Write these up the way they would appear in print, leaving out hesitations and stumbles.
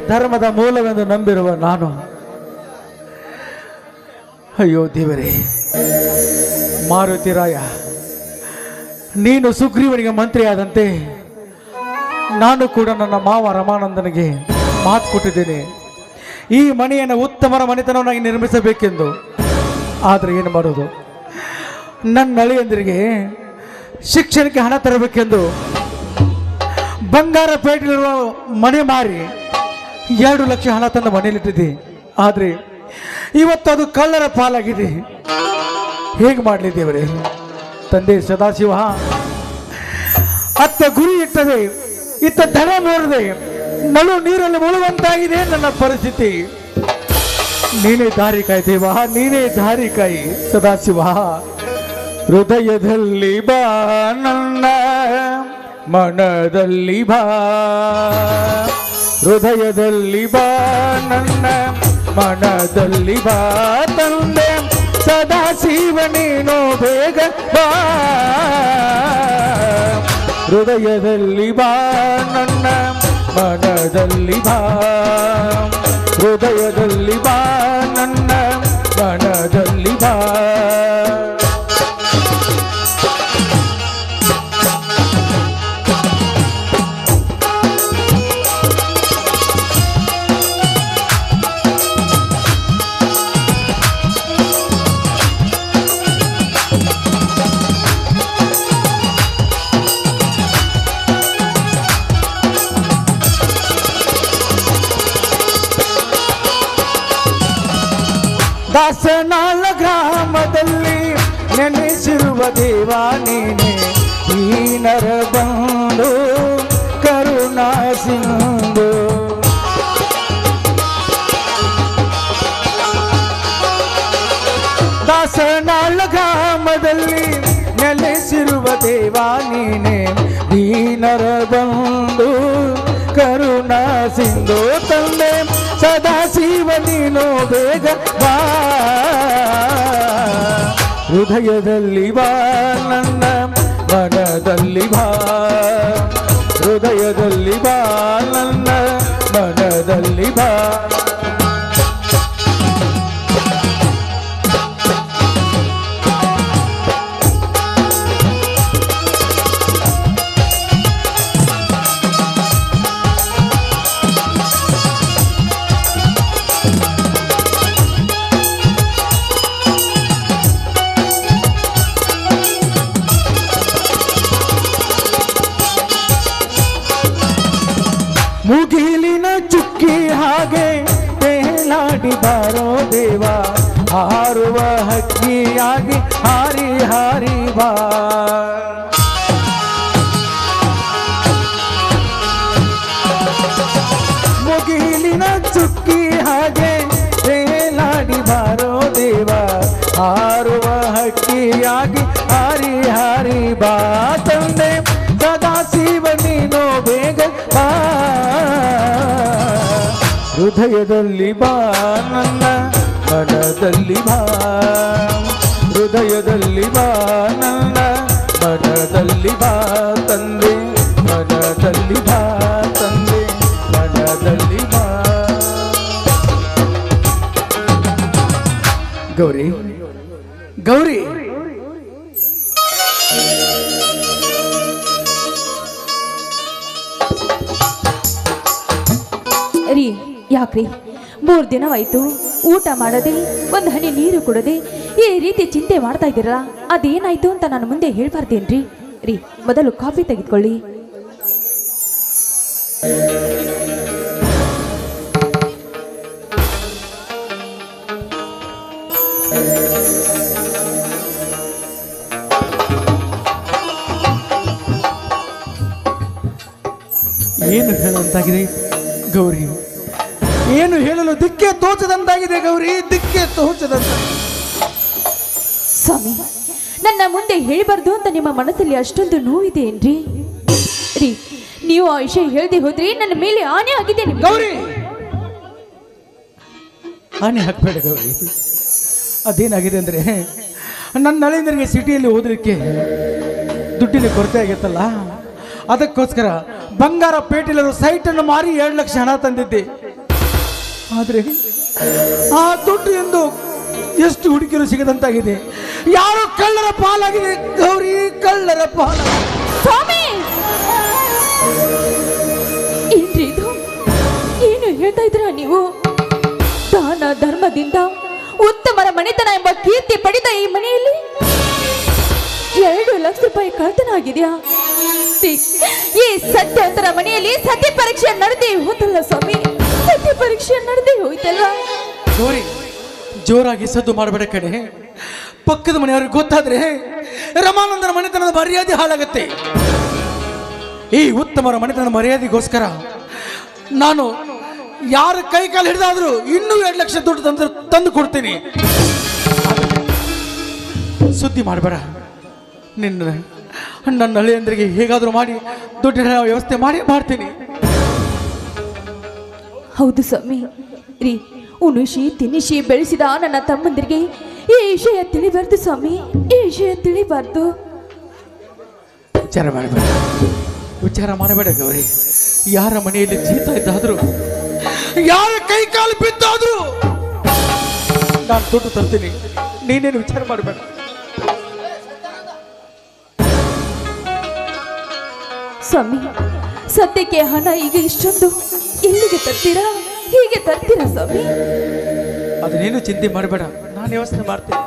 ಧರ್ಮದ ಮೂಲವೆಂದು ನಂಬಿರುವ ನಾನು, ಅಯ್ಯೋ ದೇವರೇ, ಮಾರುತಿರಾಯ, ನೀನು ಸುಗ್ರೀವನಿಗೆ ಮಂತ್ರಿಯಾದಂತೆ ನಾನು ಕೂಡ ನನ್ನ ಮಾವ ರಮಾನಂದನಿಗೆ ಮಾತು ಕೊಟ್ಟಿದ್ದೇನೆ, ಈ ಮನೆಯನ್ನು ಉತ್ತಮರ ಮನೆತನವನ್ನಾಗಿ ನಿರ್ಮಿಸಬೇಕೆಂದು. ಆದರೆ ಏನು ಮಾಡೋದು, ನನ್ನ ಅಳಿಯಂದಿರಿಗೆ ಶಿಕ್ಷಣಕ್ಕೆ ಹಣ ತರಬೇಕೆಂದು ಬಂಗಾರ ಪೇಟೆಲಿರುವ ಮನೆ ಮಾರಿ 2 ಲಕ್ಷ ಹಣ ತಂದು ಮನೆಯಲ್ಲಿಟ್ಟಿದ್ದೆ. ಆದರೆ ಇವತ್ತು ಅದು ಕಳ್ಳರ ಪಾಲಾಗಿದೆ. ಹೇಗೆ ಮಾಡಲಿ ದೇವರೇ? ತಂದೆ ಸದಾಶಿವ, ಅತ್ತ ಗುರಿ ಇಟ್ಟದೆ, ಇತ್ತ ದಡ ನೋಡದೆ ನಳು ನೀರಲ್ಲಿ ಮುಳುವಂತಾಗಿದೆ ನನ್ನ ಪರಿಸ್ಥಿತಿ. ನೀನೇ ದಾರಿ ಕಾಯಿ ದೇವ, ನೀನೇ ದಾರಿ ಕಾಯಿ ಸದಾಶಿವ. ಹೃದಯದಲ್ಲಿ ಬಾ, ನನ್ನ ಮನದಲ್ಲಿ ಬಾ, ಹೃದಯದಲ್ಲಿ ಬಾ, ನನ್ನ ಮನದಲ್ಲಿ ಬಾ ತಂದೆ ಸದಾಶಿವ, ನೀನು ಬೇಗ ಬಾ. ಹೃದಯದಲ್ಲಿ ಬಾ, ನನ್ನ ಮನದಲ್ಲಿ ಬಾ, ಹೃದಯದಲ್ಲಿ ಬಾ, ನನ್ನ ಮನದಲ್ಲಿ ಬಾ. ದಾಸನಾಳ ಗ್ರಾಮದಲ್ಲಿ ನೆನೆಸಿರುವ ದೇವ ನೀನೆ, ಹೀನರ ಬಂದು ಕರುಣಾ ಸಿಂಧು. ದಾಸನಾಳ ಗ್ರಾಮದಲ್ಲಿ ನೆಲೆಸಿರುವ ದೇವ ನೀನೆ, ಹೀನರ ಬಂದು ಕರುಣಾ ಸಿಂಧು ತಂದೆ ಸದಾಶಿವ, ನೀನು ಬೇಗ ಬಾ. ಹೃದಯದಲ್ಲಿ ಬಾ, ನನ್ನ ಮನದಲ್ಲಿ ಬಾ, ಹೃದಯದಲ್ಲಿ ಬಾ, ನನ್ನ ಮನದಲ್ಲಿ ಬಾ. ಮುಗಿಲಿನ ಚುಕ್ಕಿ ಹಾಗೆ ತೇಲಾಡಿ ಬಾರೋ ದೇವ, ಹಾರುವ ಹಕ್ಕಿಯಾಗಿ ಹಾರಿ ಹಾರಿ ಬಾ. ಮುಗಿಲಿನ ಚುಕ್ಕಿ ಹಾಗೆ ತೇಲಾಡಿ ಬಾರೋ ದೇವ, ಹಾರುವ ಹಕ್ಕಿಯಾಗಿ ಹಾರಿ ಹಾರಿ ಬಾ ತಂದೆ ಸದಾಶಿವ, ನೀನು ಬೇಗ ಬಾ. ಹೃದಯದಲ್ಲಿ ಬಾ, ನನ್ನ ಮನದಲ್ಲಿ ಬಾ, ಹೃದಯದಲ್ಲಿ ಬಾ, ನನ್ನ ಮನದಲ್ಲಿ ಬಾ ತಂದೆ, ಮನದಲ್ಲಿ ಬಾ ತಂದೆ, ಮನದಲ್ಲಿ ಬಾ. ಗೌರಿ, ಗೌರಿ, ರೀ, ಯಾಕ್ರಿ 3 ದಿನವಾಯ್ತು ಊಟ ಮಾಡದೆ, ಒಂದು ಹನಿ ನೀರು ಕೊಡದೆ ಈ ರೀತಿ ಚಿಂತೆ ಮಾಡ್ತಾ ಇದ್ದೀರಾ? ಅದೇನಾಯ್ತು ಅಂತ ನಾನು ಮುಂದೆ ಹೇಳ್ಬಾರ್ದೇನ್ರಿ? ರೀ, ಮೊದಲು ಕಾಫಿ ತೆಗೆದುಕೊಳ್ಳಿ. ಏನು ಹೇಳುವಂತಾಗಿದೆ ಗೌರಿ? ಏನು ಹೇಳಲು ದಿಕ್ಕೆ ತೋಚದಂತಾಗಿದೆ ಗೌರಿ, ದಿಕ್ಕೆ ತೋಚದಂತ. ಸ್ವಾಮಿ, ನನ್ನ ಮುಂದೆ ಹೇಳಬಾರ್ದು ಅಂತ ನಿಮ್ಮ ಮನಸ್ಸಲ್ಲಿ ಅಷ್ಟೊಂದು ನೋವಿದೆ ಏನ್ರಿ? ರೀ, ನೀವು ಆ ವಿಷಯ ಹೇಳದೆ ಹೋದ್ರೆ ನನ್ನ ಮೇಲೆ ಆನೆ ಆಗಿದೆ ಗೌರಿ. ಆನೆ ಹಾಕ್ಬೇಡ ಗೌರಿ. ಅದೇನಾಗಿದೆ ಅಂದ್ರೆ, ನನ್ನ ನಳಿಂದರಿಗೆ ಸಿಟಿಯಲ್ಲಿ ಓದಲಿಕ್ಕೆ ದುಡ್ಡಿನ ಕೊರತೆ ಆಗೈತಲ್ಲ, ಅದಕ್ಕೋಸ್ಕರ ಬಂಗಾರ ಪೇಟೆಲಿರೋ ಸೈಟನ್ನು ಮಾರಿ 2 ಲಕ್ಷ ಹಣ ತಂದಿದ್ದೆ. ಆದರೆ ಆ ದುಡ್ಡು ಎಂದು ಎಷ್ಟು ಹುಡುಕಿರು ಸಿಗದಂತಾಗಿದೆ. ಯಾರೋ ಕಳ್ಳರ ಪಾಲಾಗಿದೆ ಗೌರಿ, ಕಳ್ಳರ ಪಾಲಾಗಿದೆ. ಸ್ವಾಮಿ, ಏನ್ರಿ ಇದು? ಏನು ಹೇಳ್ತಾ ಇದ್ದೀರಾ ನೀವು? ದಾನ ಧರ್ಮದಿಂದ ಉತ್ತಮರ ಮನೆತನ ಎಂಬ ಕೀರ್ತಿ ಪಡೆದ ಈ ಮನೆಯಲ್ಲಿ 2 ಲಕ್ಷ ರೂಪಾಯಿ ಕಳ್ತನ ಆಗಿದೆಯಾ? ಈ ಸತ್ಯವಂತರ ಮನೆಯಲ್ಲಿ ಸತ್ಯ ಪರೀಕ್ಷೆ ನಡೆದೇ ಹೋತಲ್ಲ ಸ್ವಾಮಿ, ಸತ್ಯ ಪರೀಕ್ಷೆ ನಡೆದೇ ಹೋಯ್ತಲ್ಲ. ಗೌರಿ, ಜೋರಾಗಿ ಸದ್ದು ಮಾಡಬೇಡ ಕಡೆ. ಪಕ್ಕದ ಮನೆಯವ್ರಿಗೆ ಗೊತ್ತಾದ್ರೆ ರಮಾನಂದನ ಮನೆತನದ ಮರ್ಯಾದೆ ಹಾಳಾಗತ್ತೆ. ಈ ಉತ್ತಮರ ಮನೆತನದ ಮರ್ಯಾದೆಗೋಸ್ಕರ ನಾನು ಯಾರ ಕೈ ಕಾಲು ಹಿಡಿದಾದ್ರು ಇನ್ನೂ 2 ಲಕ್ಷ ದುಡ್ಡು ತಂದು ಕೊಡ್ತೀನಿ. ಸುದ್ದಿ ಮಾಡಬೇಡ. ನನ್ನ ಹಳ್ಳಿಯಂದ್ರಿಗೆ ಹೇಗಾದರೂ ಮಾಡಿ ದುಡ್ಡಿನ ವ್ಯವಸ್ಥೆ ಮಾಡ್ತೀನಿ. ಹೌದು ಸ್ವಾಮಿ ರೀ, ಉಣಿಸಿ ತಿನ್ನಿಸಿ ಬೆಳೆಸಿದ ನನ್ನ ತಮ್ಮಂದಿರಿಗೆ ಈ ವಿಷಯ ತಿಳಿಬಾರ್ದು ಸ್ವಾಮಿ, ಈ ವಿಷಯ ತಿಳಿಬಾರ್ದು. ವಿಚಾರ ಮಾಡಬೇಡ ಗೌರಿ. ಯಾರ ಮನೆಯಲ್ಲಿ ಜೀತ ಇದ್ದಾದ್ರು, ಯಾರ ಕೈ ಕಾಲು ಬಿದ್ದಾದ್ರು ನಾನು ದುಡ್ಡು ತರ್ತೀನಿ. ನೀನೇನು ವಿಚಾರ ಮಾಡಬೇಡ. ಸ್ವಾಮಿ, ಸದ್ಯಕ್ಕೆ ಹಣ ಈಗ ಇಷ್ಟೊಂದು ಎಲ್ಲಿಗೆ ತರ್ತೀರಾ? ಹೀಗೆ ತರ್ತೀರಾ ಸ್ವಾಮಿ? ಅದನ್ನೇನು ಚಿಂತೆ ಮಾಡಬೇಡ, ನಾನು ವ್ಯವಸ್ಥೆ ಮಾಡ್ತೀನಿ.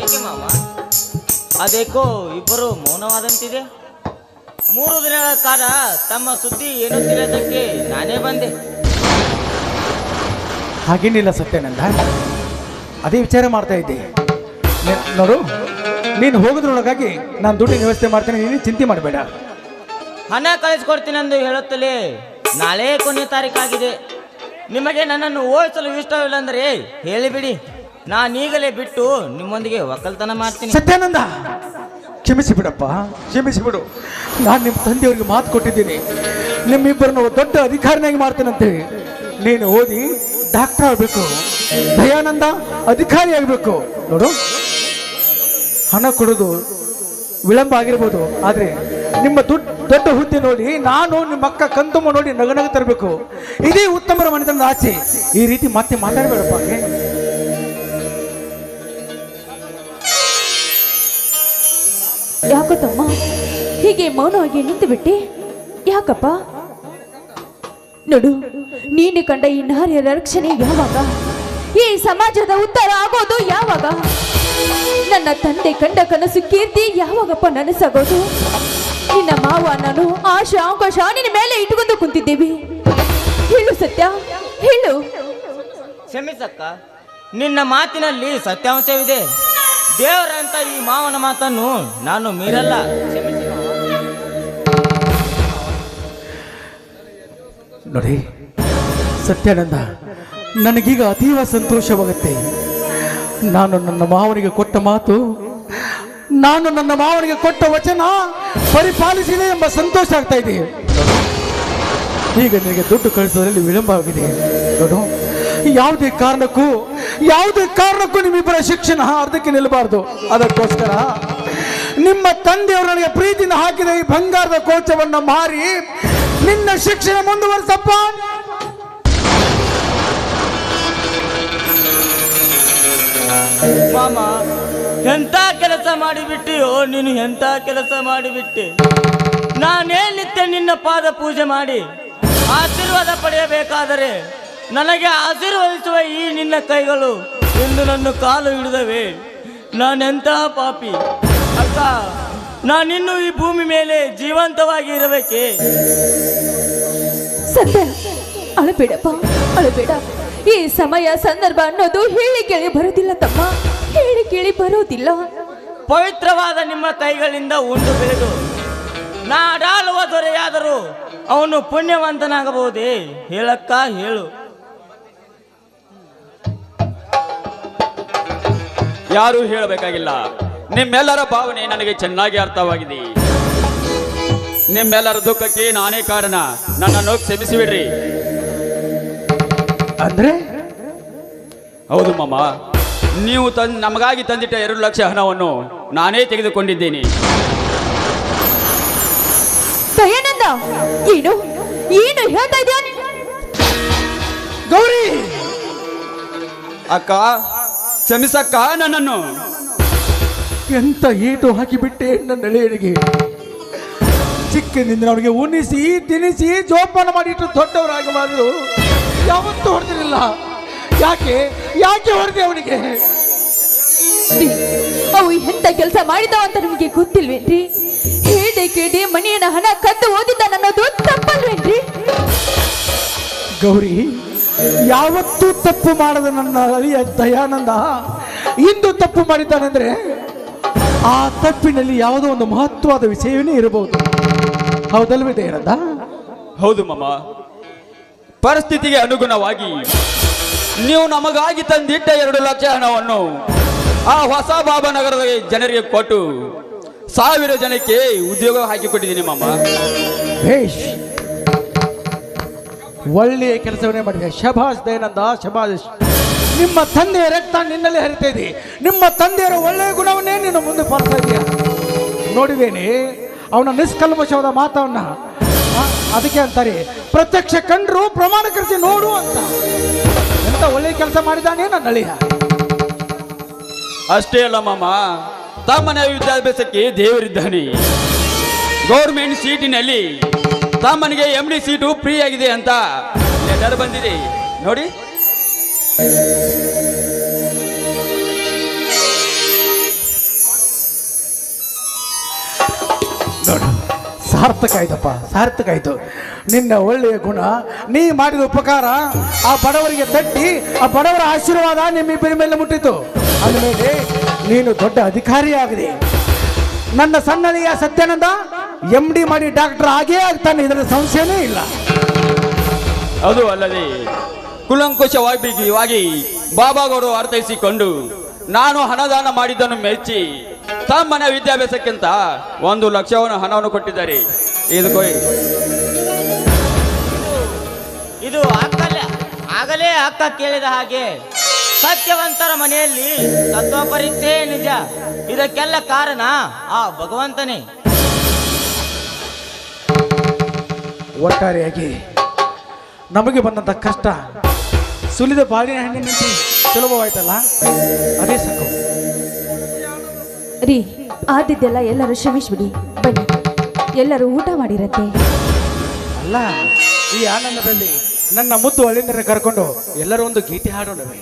ಏಕೆ ಮಾಮ, ಅದೇಕೋ ಇಬ್ಬರು ಮೌನವಾದಂತಿದೆ? 3 ದಿನಗಳ ಕಾಲ ತಮ್ಮ ಸುದ್ದಿ ಏನು ತಿಳಿಯೋದಕ್ಕೆ ನಾನೇ ಬಂದೆ. ಹಾಗೇನಿಲ್ಲ ಸತ್ಯಾನಂದ, ಅದೇ ವಿಚಾರ ಮಾಡ್ತಾ ಇದ್ದೆ. ನೋಡು, ನೀನು ಹೋಗೋದ್ರೊಳಗಾಗಿ ನಾನು ದುಡ್ಡಿನ ವ್ಯವಸ್ಥೆ ಮಾಡ್ತೇನೆ, ನೀನು ಚಿಂತೆ ಮಾಡಬೇಡ. ಹಣ ಕಳಿಸ್ಕೊಡ್ತೀನೆಂದು ಹೇಳುತ್ತಲೇ ನಾಳೆ ಕೊನೆ ತಾರೀಕಾಗಿದೆ. ನಿಮಗೆ ನನ್ನನ್ನು ಓಡಿಸಲು ಇಷ್ಟವಿಲ್ಲ ಅಂದರೆ ಹೇಳಿಬಿಡಿ, ನಾನೀಗಲೇ ಬಿಟ್ಟು ನಿಮ್ಮೊಂದಿಗೆ ಒಕ್ಕಲ್ತನ ಮಾಡ್ತೀನಿ. ಸತ್ಯಾನಂದ, ಕ್ಷಮಿಸಿ ಬಿಡಪ್ಪ, ಕ್ಷಮಿಸಿ ಬಿಡು. ನಾನು ನಿಮ್ಮ ತಂದೆಯವರಿಗೆ ಮಾತು ಕೊಟ್ಟಿದ್ದೀನಿ, ನಿಮ್ಮಿಬ್ಬರನ್ನು ದೊಡ್ಡ ಅಧಿಕಾರಿನಾಗಿ ಮಾಡ್ತೇನಂತೆ. ನೀನು ಓದಿ ಡಾಕ್ಟರ್ ಆಗಬೇಕು, ದಯಾನಂದ ಅಧಿಕಾರಿ ಆಗಬೇಕು. ನೋಡು, ಹಣ ಕೊಡೋದು ವಿಳಂಬ ಆಗಿರ್ಬೋದು, ಆದರೆ ನಿಮ್ಮ ದೊಡ್ಡ ಹುದ್ದೆ ನೋಡಿ ನಾನು ನಿಮ್ಮ ಅಕ್ಕ ಕಂತಮ್ಮ ನೋಡಿ ನಗನಗ ತರಬೇಕು. ಇದೇ ಉತ್ತಮರ ಮನೆತನದ ಆಚೆ. ಈ ರೀತಿ ಮತ್ತೆ ಮಾತಾಡಬೇಡಪ್ಪ. ಯಾಕೋ ತಮ್ಮ ಹೀಗೆ ಮೌನವಾಗಿ ನಿಂತು ಬಿಟ್ಟೆ? ಯಾಕಪ್ಪ? ನೋಡು, ನೀನು ಕಂಡ ಈ ನಾರಿಯರ ರಕ್ಷಣೆ ಯಾವಾಗ? ಈ ಸಮಾಜದ ಉದ್ಧಾರ ಆಗೋದು ಯಾವಾಗ? ನನ್ನ ತಂದೆ ಕಂಡ ಕನಸು ಕೀರ್ತಿ ಯಾವಾಗಪ್ಪ ನನಸಾಗೋದು? ನಿನ್ನ ಮಾವ ನಾನು ಆಶಾ ಅವಕಾಶ ನಿನ್ನ ಮೇಲೆ ಇಟ್ಟುಕೊಂಡು ಕುಂತಿದ್ದೇವೆ. ಹೇಳು ಸತ್ಯ, ಹೇಳು. ಕ್ಷಮಿಸಕ್ಕ, ನಿನ್ನ ಮಾತಿನಲ್ಲಿ ಸತ್ಯಾಂಶವಿದೆ. ದೇವರಂತ ಈ ಮಾವನ ಮಾತನ್ನು ನಾನು ಮೀರಲ್ಲ. ಕ್ಷಮಿಸಿ ಮಾವ. ನೋಡಿ ಸತ್ಯಾನಂದ, ನನಗೀಗ ಅತೀವ ಸಂತೋಷವಾಗುತ್ತೆ. ನಾನು ನನ್ನ ಮಾವನಿಗೆ ಕೊಟ್ಟ ಮಾತು, ನಾನು ನನ್ನ ಮಾವನಿಗೆ ಕೊಟ್ಟ ವಚನ ಪರಿಪಾಲಿಸಿದೆ ಎಂಬ ಸಂತೋಷ ಆಗ್ತಾ ಇದೆ. ಈಗ ನಿನಗೆ ದುಡ್ಡು ಕಳಿಸೋದ್ರಲ್ಲಿ ವಿಳಂಬ ಆಗಿದೆ. ನೋಡು, ಯಾವುದೇ ಕಾರಣಕ್ಕೂ ನಿಮ್ಮಿಬ್ಬರ ಶಿಕ್ಷಣ ಅರ್ಧಕ್ಕೆ ನಿಲ್ಲಬಾರ್ದು. ಅದಕ್ಕೋಸ್ಕರ ನಿಮ್ಮ ತಂದೆಯವರು ನನಗೆ ಪ್ರೀತಿನ ಹಾಕಿದ ಈ ಬಂಗಾರದ ಕೋಚವನ್ನು ಮಾರಿ ನಿನ್ನ ಶಿಕ್ಷಣ ಮುಂದುವರಿಸಪ್ಪ. ಮಾಮ, ಎಂತ ಕೆಲಸ ಮಾಡಿಬಿಟ್ಟಿಯೋ ನೀನು, ಎಂತ ಕೆಲಸ ಮಾಡಿಬಿಟ್ಟೆ. ನಾನೇ ನಿತ್ಯ ನಿನ್ನ ಪಾದ ಪೂಜೆ ಮಾಡಿ ಆಶೀರ್ವಾದ ಪಡೆಯಬೇಕಾದರೆ ನನಗೆ ಆಶೀರ್ವದಿಸುವ ಈ ನಿನ್ನ ಕೈಗಳು ಎಂದು ನನ್ನ ಕಾಲು ಹಿಡಿದವೆ. ನಾನೆಂತಹ ಪಾಪಿ ಅಕ್ಕ, ನಾನಿನ್ನು ಈ ಭೂಮಿ ಮೇಲೆ ಜೀವಂತವಾಗಿ ಇರಬೇಕೆ? ಸತ್ಯ, ಅಳಬೇಡಪ್ಪ, ಅಳಬೇಡ. ಈ ಸಮಯ ಸಂದರ್ಭ ಅನ್ನೋದು ಹೇಳಿ ಕೇಳಿ ಬರೋದಿಲ್ಲ ತಮ್ಮ, ಹೇಳಿ ಕೇಳಿ ಬರೋದಿಲ್ಲ. ಪವಿತ್ರವಾದ ನಿಮ್ಮ ಕೈಗಳಿಂದ ಉಂಡು ಬೆಳೆದು ನಾಡಾಳುವ ದೊರೆಯಾದರೂ ಅವನು ಪುಣ್ಯವಂತನಾಗಬಹುದೇ? ಹೇಳಕ್ಕ, ಹೇಳು. ಯಾರೂ ಹೇಳಬೇಕಾಗಿಲ್ಲ. ನಿಮ್ಮೆಲ್ಲರ ಭಾವನೆ ನನಗೆ ಚೆನ್ನಾಗಿ ಅರ್ಥವಾಗಿದೆ. ನಿಮ್ಮೆಲ್ಲರ ದುಃಖಕ್ಕೆ ನಾನೇ ಕಾರಣ. ನನ್ನನ್ನು ಕ್ಷಮಿಸಿಬಿಡ್ರಿ. ಅಂದ್ರೆ? ಹೌದು ಮಾಮ, ನೀವು ನಮಗಾಗಿ ತಂದಿಟ್ಟ 2 ಲಕ್ಷ ಹಣವನ್ನು ನಾನೇ ತೆಗೆದುಕೊಂಡಿದ್ದೇನೆ. ದಯಾನಂದ, ಏನು ಏನು ಹೇಳ್ತಾ ಇದ್ದೀಯ? ಅಕ್ಕ ಕ್ಷಮಿಸಕ್ಕ ನನ್ನನ್ನು. ಎಂತ ಏಟು ಹಾಕಿಬಿಟ್ಟೆ ನನ್ನ ಎಳೆಯರಿಗೆ. ಚಿಕ್ಕಂದಿಂದ ಅವನಿಗೆ ಉಣಿಸಿ ತಿನಿಸಿ ಜೋಪಾನ ಮಾಡಿಟ್ಟು ದೊಡ್ಡವರಾಗಿ ಮಾಡಿದ್ರು ಯಾವತ್ತೂ ಹೊಡೆದಿರಲಿಲ್ಲ. ಯಾಕೆ ಯಾಕೆ ಹೊಡೆದೆ ಅವನಿಗೆ? ರೀ, ಅವು ಎಂತ ಕೆಲಸ ಮಾಡಿದ ಅಂತ ನಿಮಗೆ ಗೊತ್ತಿಲ್ವೇನ್ರಿ? ಹೇಳ್ದೆ ಕೇಳಿ ಮನೆಯನ್ನ ಹಣ ಕದ್ದು ಓದಿದ್ದ ನನ್ನದು ತಪ್ಪಲ್ವೇನ್ರಿ? ಗೌರಿ, ಯಾವತ್ತೂ ತಪ್ಪು ಮಾಡದ ನನ್ನ ಅಳಿಯ ದಯಾನಂದ ಇಂದು ತಪ್ಪು ಮಾಡಿದ್ದಾನೆಂದ್ರೆ ಆ ತಪ್ಪಿನಲ್ಲಿ ಯಾವುದೋ ಒಂದು ಮಹತ್ವದ ವಿಷಯವೇ ಇರಬಹುದು. ಹೌದಲ್ವೇ ದಯಾನಂದ? ಹೌದು ಮಾಮ. ಪರಿಸ್ಥಿತಿಗೆ ಅನುಗುಣವಾಗಿ ನೀವು ನಮಗಾಗಿ ತಂದಿಟ್ಟ 2 ಲಕ್ಷ ಹಣವನ್ನು ಆ ಹೊಸ ಬಾಬಾನಗರದ ಜನರಿಗೆ ಕೊಟ್ಟು 1000 ಜನಕ್ಕೆ ಉದ್ಯೋಗ ಹಾಕಿಕೊಟ್ಟಿದ್ದೀನಿ ಮಾಮ. ಭೇಷ್, ಒಳ್ಳೆಯ ಕೆಲಸವನ್ನೇ ಮಾಡಿದೆ. ಶಭಾಷ್ ದಯಾನಂದ, ಶಭಾಷ್. ನಿಮ್ಮ ತಂದೆಯ ರಕ್ತ ನಿನ್ನಲ್ಲಿ ಹರಿತಾ ಇದೆ. ನಿಮ್ಮ ತಂದೆಯರ ಒಳ್ಳೆಯ ಗುಣವನ್ನೇ ನೀನು ಮುಂದೆ ಪಾಲಿಸ್ತಾ ಇದೆಯಾ. ನೋಡಿದ್ದೇನೆ ಅವನ ನಿಷ್ಕಲ್ಮಶವಾದ ಮಾತವನ್ನ. ಅದಕ್ಕೆ ಅಂತಾರೆ ಪ್ರತ್ಯಕ್ಷ ಕಂಡ್ರು ಪ್ರಮಾಣಕರಿಸಿ ನೋಡು ಅಂತ. ಎಂತ ಒಳ್ಳೆಯ ಕೆಲಸ ಮಾಡಿದಾನೆ ನನ್ನ ಅಳಿಯ. ಅಷ್ಟೇ ಅಲ್ಲ ಮಾಮ, ತಮ್ಮನ ವಿದ್ಯಾಭ್ಯಾಸಕ್ಕೆ ದೇವರಿದ್ದಾನೆ. ಗೌರ್ಮೆಂಟ್ ಸೀಟಿನಲ್ಲಿ ತಮ್ಮನಿಗೆ MD ಸೀಟು ಫ್ರೀ ಆಗಿದೆ ಅಂತ ಲೆಟರ್ ಬಂದಿದೆ ನೋಡಿ. ನೋಡು, ಸಾರ್ಥಕ ಆಯ್ತಪ್ಪ, ಸಾರ್ಥಕ ಆಯ್ತು. ನಿನ್ನ ಒಳ್ಳೆಯ ಗುಣ, ನೀ ಮಾಡಿದ ಉಪಕಾರ ಆ ಬಡವರಿಗೆ ತಟ್ಟಿ ಆ ಬಡವರ ಆಶೀರ್ವಾದ ನಿಮ್ಮಿಬ್ಬರ ಮೇಲೆ ಮುಟ್ಟಿತು. ಅಂದಮೇಲೆ ನೀನು ದೊಡ್ಡ ಅಧಿಕಾರಿಯಾಗಿದೆ. ನನ್ನ ಸಣ್ಣಳಿಯ ಸತ್ಯಾನಂದ MD ಮಾಡಿ ಡಾಕ್ಟರ್ ಆಗೇ ಆಗ್ತಾನೆ, ಇದರ ಸಂಶಯನೇ ಇಲ್ಲ. ಅದು ಅಲ್ಲದೆ ಕುಲಂಕುಷವಾಗಿ ಬಾಬಾಗೌಡರು ಅರ್ಥೈಸಿಕೊಂಡು ನಾನು ಹಣದಾನ ಮಾಡಿದ್ದನ್ನು ಮೆಚ್ಚಿ ತಮ್ಮನ ವಿದ್ಯಾಭ್ಯಾಸಕ್ಕಿಂತ 1 ಲಕ್ಷವನ್ನು ಹಣವನ್ನು ಕೊಟ್ಟಿದ್ದಾರೆ. ಇದು ಆಗಲೇ ಅಕ್ಕ ಕೇಳಿದ ಹಾಗೆ ಸತ್ಯವಂತರ ಮನೆಯಲ್ಲಿ ತತ್ವ ಪರೀಕ್ಷೆ ನಿಜ. ಇದಕ್ಕೆಲ್ಲ ಕಾರಣ ಆ ಭಗವಂತನೇ. ಒಟ್ಟಾರೆಯಾಗಿ ನಮಗೆ ಬಂದಂಥ ಕಷ್ಟ ಸುಲಿದ ಬಾಳಿನ ಹಣ್ಣಿನಂತೆ ಸುಲಭವಾಯ್ತಲ್ಲ, ಅದೇ ಸಾಕು. ರೀ, ಆದಿದ್ದೆಲ್ಲ ಎಲ್ಲರೂ ಕ್ಷಮಿಸ್ಬಿಡಿ. ಬನ್ನಿ, ಎಲ್ಲರೂ ಊಟ ಮಾಡಿರತ್ತೆ. ಅಲ್ಲ, ಈ ಆನಂದದಲ್ಲಿ ನನ್ನ ಮುದ್ದು ಅಳಿಂದರ ಕರ್ಕೊಂಡು ಎಲ್ಲರೂ ಒಂದು ಗೀತೆ ಹಾಡೋಣವೇ?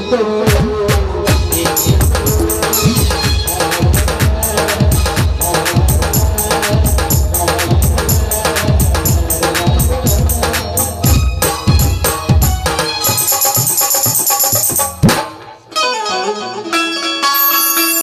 Thank you.